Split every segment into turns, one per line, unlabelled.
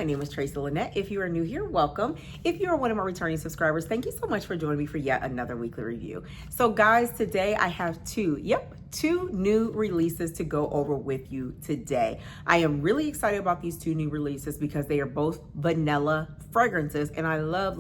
name is TracyLynette. If you are new here, welcome. If you are one of my returning subscribers, thank you so much for joining me for yet another weekly review. So guys, today I have two new releases to go over with you today. I am really excited about these two new releases because they are both vanilla fragrances, and I love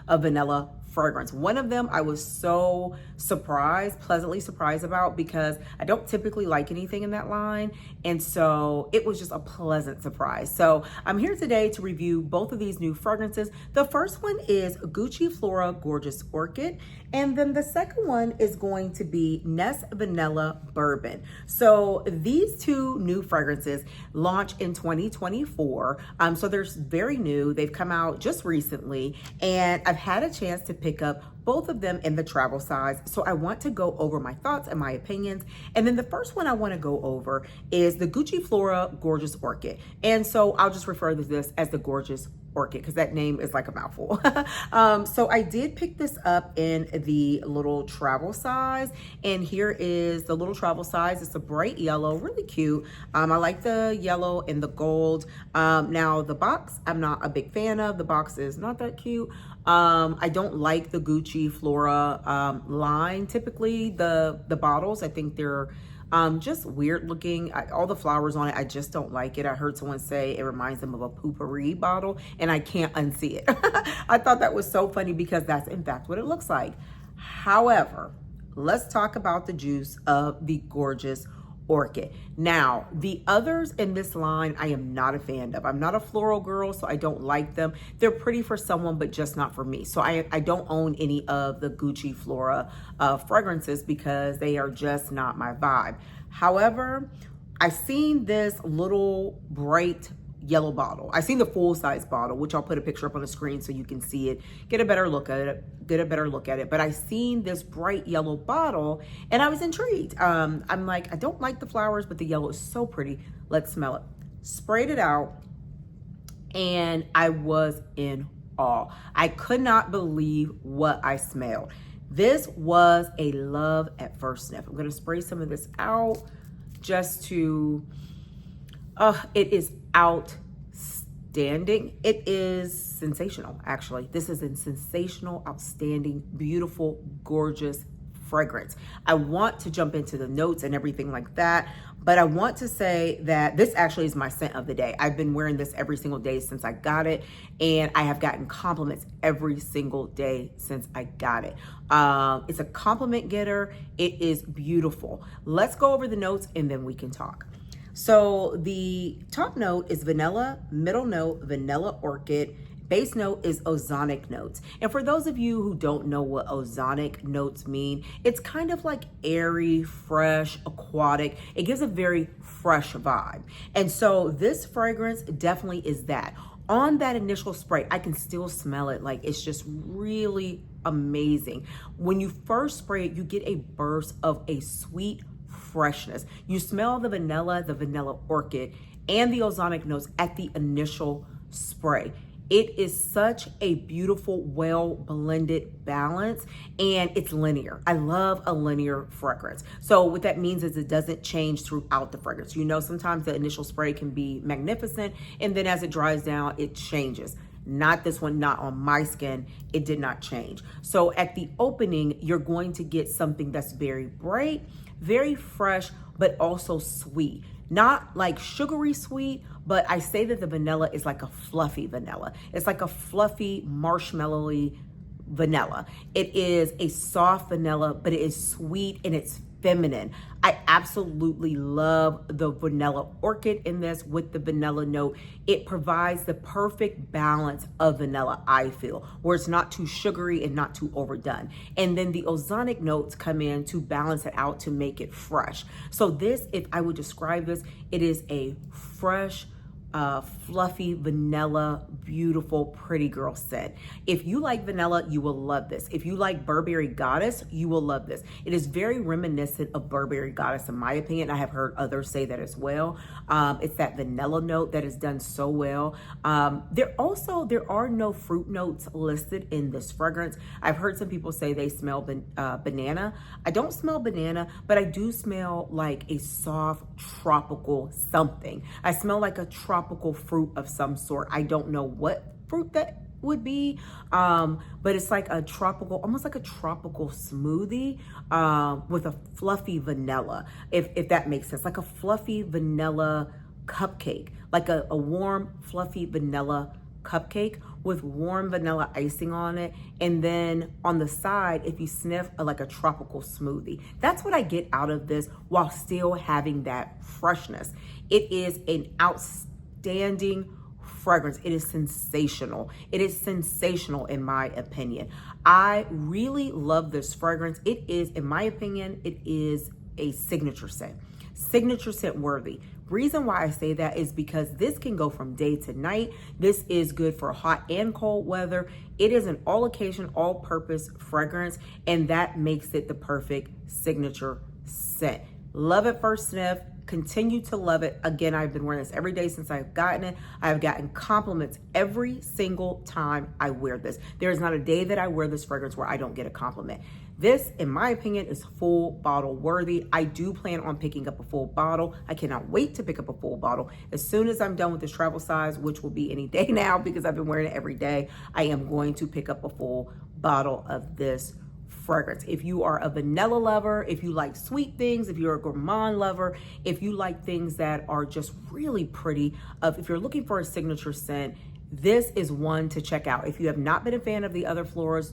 a vanilla fragrance. One of them I was so pleasantly surprised about, because I don't typically like anything in that line, and so it was just a pleasant surprise. So I'm here today to review both of these new fragrances. The first one is Gucci Flora Gorgeous Orchid, and then the second one is going to be Nest Vanilla Bourbon. So these two new fragrances launch in 2024. So they're very new. They've come out just recently, and I've had a chance to pick up both of them in the travel size. So I want to go over my thoughts and my opinions. And then the first one I want to go over is the Gucci Flora Gorgeous Orchid. And so I'll just refer to this as the Gorgeous Orchid because that name is like a mouthful. So I did pick this up in the little travel size, and here is the little travel size. It's a bright yellow, really cute. I like the yellow and the gold. Now the box, I'm not a big fan of. The box is not that cute. I don't like the Gucci Flora line. Typically the bottles, I think they're just weird looking. All the flowers on it, I just don't like it. I heard someone say it reminds them of a potpourri bottle, and I can't unsee it. I thought that was so funny because that's in fact what it looks like. However, let's talk about the juice of the Gorgeous Orchid. Now, the others in this line, I am not a fan of. I'm not a floral girl, so I don't like them. They're pretty for someone, but just not for me. So I don't own any of the Gucci Flora fragrances because they are just not my vibe. However, I've seen this little bright yellow bottle. I seen the full size bottle, which I'll put a picture up on the screen so you can see it, get a better look at it. But I seen this bright yellow bottle and I was intrigued. I'm like, I don't like the flowers, but the yellow is so pretty. Let's smell it. Sprayed it out and I was in awe. I could not believe what I smelled. This was a love at first sniff. I'm gonna spray some of this out just to, it is outstanding. It is sensational, actually. This is a sensational, outstanding, beautiful, gorgeous fragrance. I want to jump into the notes and everything like that, but I want to say that this actually is my scent of the day. I've been wearing this every single day since I got it, and I have gotten compliments every single day since I got it. It's a compliment getter. It is beautiful. Let's go over the notes and then we can talk. So the top note is vanilla, middle note, vanilla orchid, base note is ozonic notes. And for those of you who don't know what ozonic notes mean, it's kind of like airy, fresh, aquatic. It gives a very fresh vibe. And so this fragrance definitely is that. On that initial spray, I can still smell it. Like, it's just really amazing. When you first spray it, you get a burst of a sweet freshness. You smell the vanilla orchid, and the ozonic notes at the initial spray. It is such a beautiful, well blended balance, and it's linear. I love a linear fragrance. So what that means is it doesn't change throughout the fragrance. You know, sometimes the initial spray can be magnificent, and then as it dries down, it changes. Not this one, not on my skin. It did not change. So at the opening, you're going to get something that's very bright, very fresh, but also sweet. Not like sugary sweet, but I say that the vanilla is like a fluffy vanilla. It's like a fluffy, marshmallowy vanilla. It is a soft vanilla, but it is sweet and it's feminine. I absolutely love the vanilla orchid in this with the vanilla note. It provides the perfect balance of vanilla, I feel, where it's not too sugary and not too overdone. And then the ozonic notes come in to balance it out to make it fresh. So this, if I would describe this, it is a fresh, fluffy vanilla, beautiful, pretty girl scent. If you like vanilla, you will love this. If you like Burberry Goddess, you will love this. It is very reminiscent of Burberry Goddess, in my opinion. I have heard others say that as well. It's that vanilla note that is done so well. There are no fruit notes listed in this fragrance. I've heard some people say they smell banana. I don't smell banana, but I do smell like a soft tropical something. I smell like a tropical tropical fruit of some sort. I don't know what fruit that would be, but it's like a tropical, almost like a tropical smoothie with a fluffy vanilla, if that makes sense, like a fluffy vanilla cupcake, like a warm fluffy vanilla cupcake with warm vanilla icing on it. And then on the side, if you sniff like a tropical smoothie, that's what I get out of this while still having that freshness. It is an outstanding fragrance. It is sensational. It is sensational in my opinion. I really love this fragrance. It is, in my opinion, it is a signature scent worthy. Reason why I say that is because this can go from day to night. This is good for hot and cold weather. It is an all occasion, all purpose fragrance, and that makes it the perfect signature scent. Love at first sniff. Continue to love it. Again, I've been wearing this every day since I've gotten it. I've gotten compliments every single time I wear this. There is not a day that I wear this fragrance where I don't get a compliment. This, in my opinion, is full bottle worthy. I do plan on picking up a full bottle. I cannot wait to pick up a full bottle. As soon as I'm done with this travel size, which will be any day now because I've been wearing it every day, I am going to pick up a full bottle of this fragrance. If you are a vanilla lover, if you like sweet things, if you're a gourmand lover, if you like things that are just really pretty, if you're looking for a signature scent, this is one to check out. If you have not been a fan of the other Floras,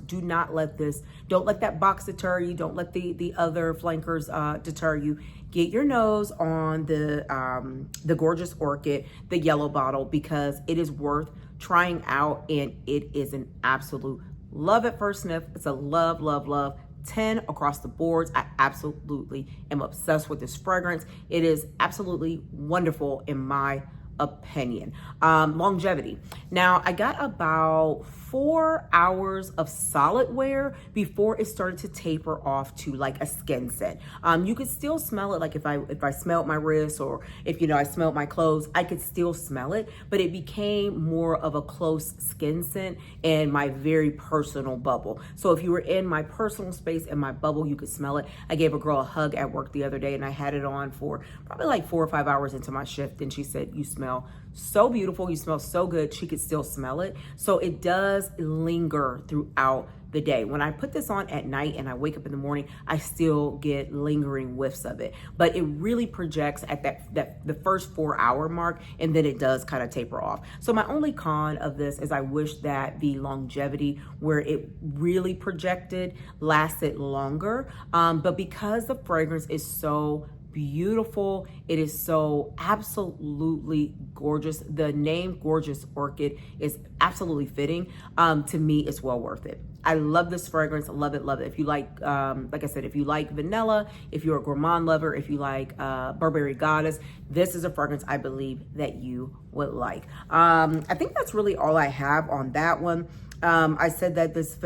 don't let that box deter you. Don't let the other flankers deter you. Get your nose on the gorgeous Orchid, the yellow bottle, because it is worth trying out, and it is an absolute love at first sniff. It's a love, love, love. 10 across the boards. I absolutely am obsessed with this fragrance. It is absolutely wonderful in my opinion. Longevity. Now, I got about 4 hours of solid wear before it started to taper off to like a skin scent. You could still smell it, like if I smelled my wrist, or if I smelled my clothes, I could still smell it, but it became more of a close skin scent in my very personal bubble. So if you were in my personal space and my bubble, you could smell it. I gave a girl a hug at work the other day, and I had it on for probably like 4 or 5 hours into my shift, and she said, "You smell so beautiful, you smell so good." She could still smell it. So it does linger throughout the day. When I put this on at night and I wake up in the morning, I still get lingering whiffs of it, but it really projects at the first 4 hour mark, and then it does kind of taper off. So my only con of this is I wish that the longevity where it really projected lasted longer, but because the fragrance is so beautiful, it is so absolutely gorgeous. The name Gorgeous Orchid is absolutely fitting. To me, it's well worth it. I love this fragrance. Love it, love it. If you like I said, if you like vanilla, if you're a gourmand lover, if you like Burberry Goddess, this is a fragrance I believe that you would like. I think that's really all I have on that one. I said that this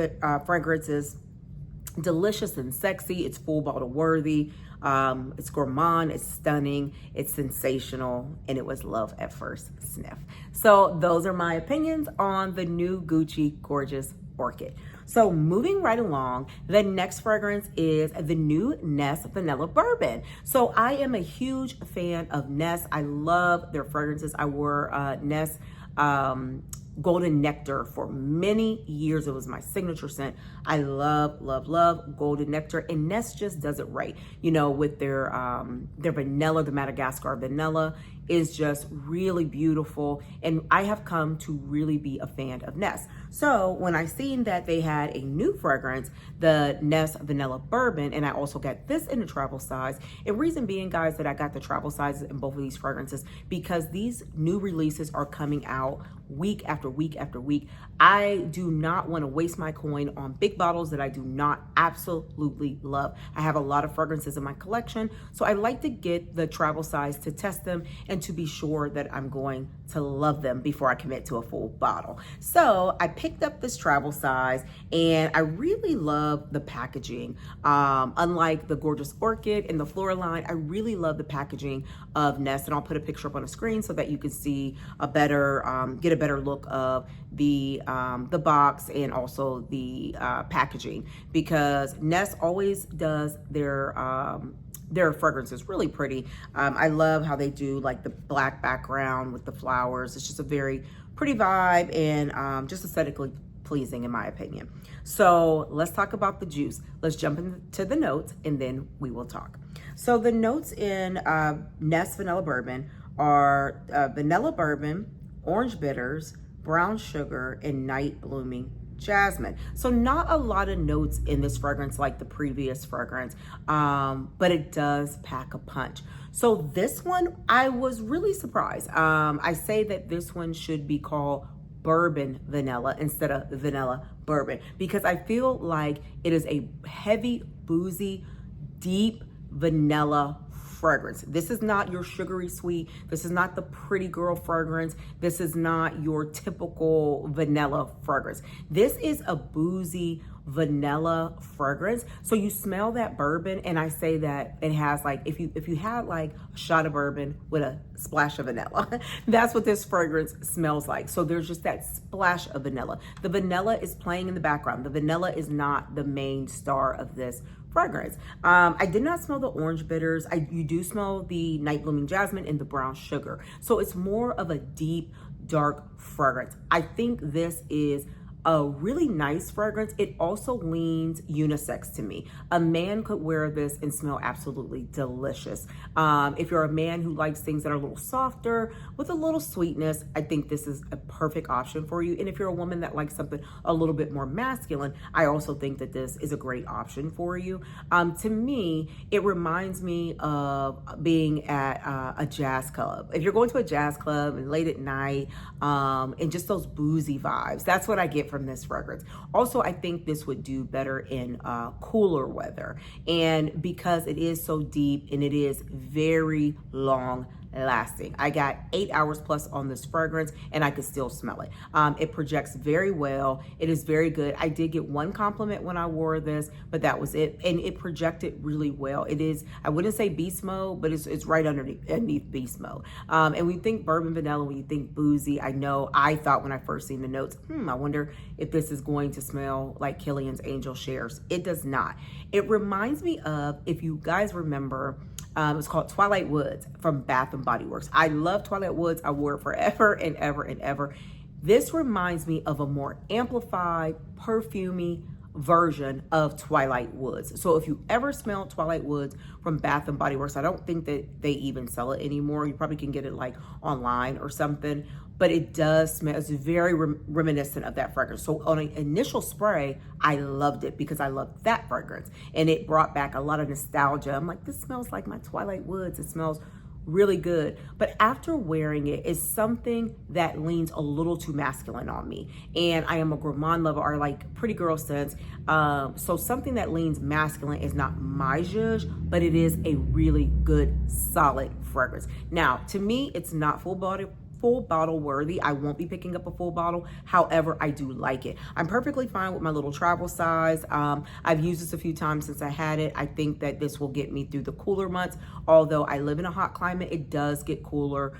fragrance is delicious and sexy. It's full bottle worthy. It's gourmand, it's stunning, it's sensational, and it was love at first sniff. So those are my opinions on the new Gucci Gorgeous Orchid. So moving right along, the next fragrance is the new Ness Vanilla Bourbon. So I am a huge fan of Ness. I love their fragrances. I wore Ness Golden Nectar for many years. It was my signature scent. I love, love, love Golden Nectar, and Ness just does it right. With their vanilla, the Madagascar vanilla is just really beautiful, and I have come to really be a fan of Ness. So when I seen that they had a new fragrance, the Ness Vanilla Bourbon, and I also got this in the travel size, and reason being, guys, that I got the travel sizes in both of these fragrances because these new releases are coming out week after week after week. I do not want to waste my coin on big bottles that I do not absolutely love. I have a lot of fragrances in my collection, so I like to get the travel size to test them and to be sure that I'm going to love them before I commit to a full bottle. So I picked up this travel size, and I really love the packaging. Unlike the Gorgeous Orchid and the Flora line, I really love the packaging of Ness, and I'll put a picture up on the screen so that you can see a better, get a better look of the box and also the packaging, because Ness always does their their fragrance is really pretty. I love how they do like the black background with the flowers. It's just a very pretty vibe and just aesthetically pleasing in my opinion. So let's talk about the juice. Let's jump into the notes and then we will talk. So the notes in Nest Vanilla Bourbon are vanilla bourbon, orange bitters, brown sugar, and night blooming jasmine. So not a lot of notes in this fragrance like the previous fragrance, but it does pack a punch. So this one, I was really surprised. I say that this one should be called bourbon vanilla instead of vanilla bourbon, because I feel like it is a heavy, boozy, deep vanilla fragrance. This is not your sugary sweet. This is not the pretty girl fragrance. This is not your typical vanilla fragrance. This is a boozy vanilla fragrance. So you smell that bourbon, and I say that it has like, if you had like a shot of bourbon with a splash of vanilla, that's what this fragrance smells like. So there's just that splash of vanilla. The vanilla is playing in the background. The vanilla is not the main star of this fragrance. I did not smell the orange bitters. You do smell the night blooming jasmine and the brown sugar. So it's more of a deep, dark fragrance. I think this is a really nice fragrance. It also leans unisex to me. A man could wear this and smell absolutely delicious. If you're a man who likes things that are a little softer with a little sweetness, I think this is a perfect option for you. And if you're a woman that likes something a little bit more masculine, I also think that this is a great option for you. To me, it reminds me of being at a jazz club. If you're going to a jazz club and late at night, and just those boozy vibes, that's what I get from this fragrance. Also, I think this would do better in cooler weather, and because it is so deep and it is very long lasting. I got 8 hours plus on this fragrance and I could still smell it. It projects very well. It is very good. I did get one compliment when I wore this, but that was it. And it projected really well. It is, I wouldn't say beast mode, but it's right underneath beast mode. And when you think bourbon vanilla, when you think boozy, I thought when I first seen the notes, I wonder if this is going to smell like Killian's Angel Shares. It does not. It reminds me of, if you guys remember, it's called Twilight Woods from Bath and Body Works. I love Twilight Woods. I wore it forever and ever and ever. This reminds me of a more amplified, perfumey version of Twilight Woods. So if you ever smell Twilight Woods from Bath and Body Works, I don't think that they even sell it anymore. You probably can get it like online or something, but it does smell, it's very reminiscent of that fragrance. So on an initial spray, I loved it because I loved that fragrance and it brought back a lot of nostalgia. I'm like, this smells like my Twilight Woods. It smells really good. But after wearing it, it's something that leans a little too masculine on me. And I am a gourmand lover, or like pretty girl sense. So something that leans masculine is not my zhuzh, but it is a really good, solid fragrance. Now, to me, it's not full bottle worthy. I won't be picking up a full bottle. However, I do like it. I'm perfectly fine with my little travel size. I've used this a few times since I had it. I think that this will get me through the cooler months. Although I live in a hot climate, it does get cooler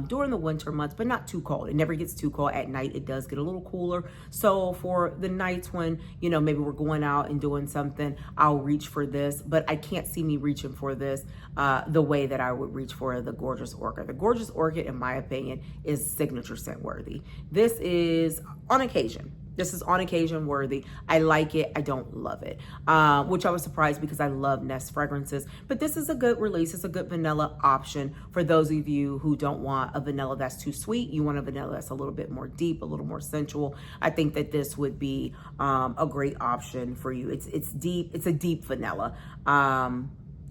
during the winter months, but not too cold. It never gets too cold. At night, it does get a little cooler. So for the nights when, maybe we're going out and doing something, I'll reach for this, but I can't see me reaching for this the way that I would reach for the Gorgeous Orchid. The Gorgeous Orchid, in my opinion, is signature scent worthy. This is on occasion. This is on occasion worthy. I like it. I don't love it, which I was surprised because I love Nest fragrances. But this is a good release. It's a good vanilla option for those of you who don't want a vanilla that's too sweet. You want a vanilla that's a little bit more deep, a little more sensual. I think that this would be a great option for you. It's deep. It's a deep vanilla.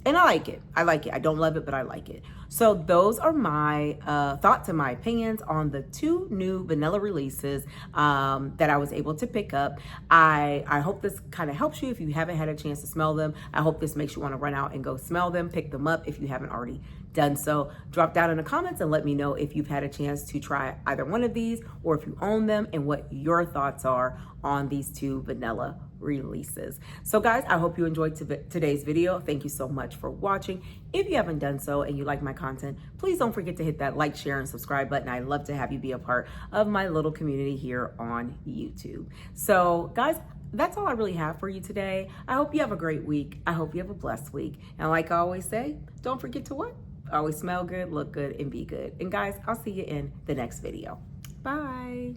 And I like it. I like it. I don't love it, but I like it. So those are my thoughts and my opinions on the 2 new vanilla releases that I was able to pick up. I hope this kind of helps you if you haven't had a chance to smell them. I hope this makes you want to run out and go smell them, pick them up if you haven't already done so. Drop down in the comments and let me know if you've had a chance to try either one of these or if you own them and what your thoughts are on these 2 vanilla releases. So guys, I hope you enjoyed today's video. Thank you so much for watching. If you haven't done so and you like my content, please don't forget to hit that like, share, and subscribe button. I'd love to have you be a part of my little community here on YouTube. So guys, that's all I really have for you today. I hope you have a great week. I hope you have a blessed week. And like I always say, don't forget to what? Always smell good, look good, and be good. And guys, I'll see you in the next video. Bye.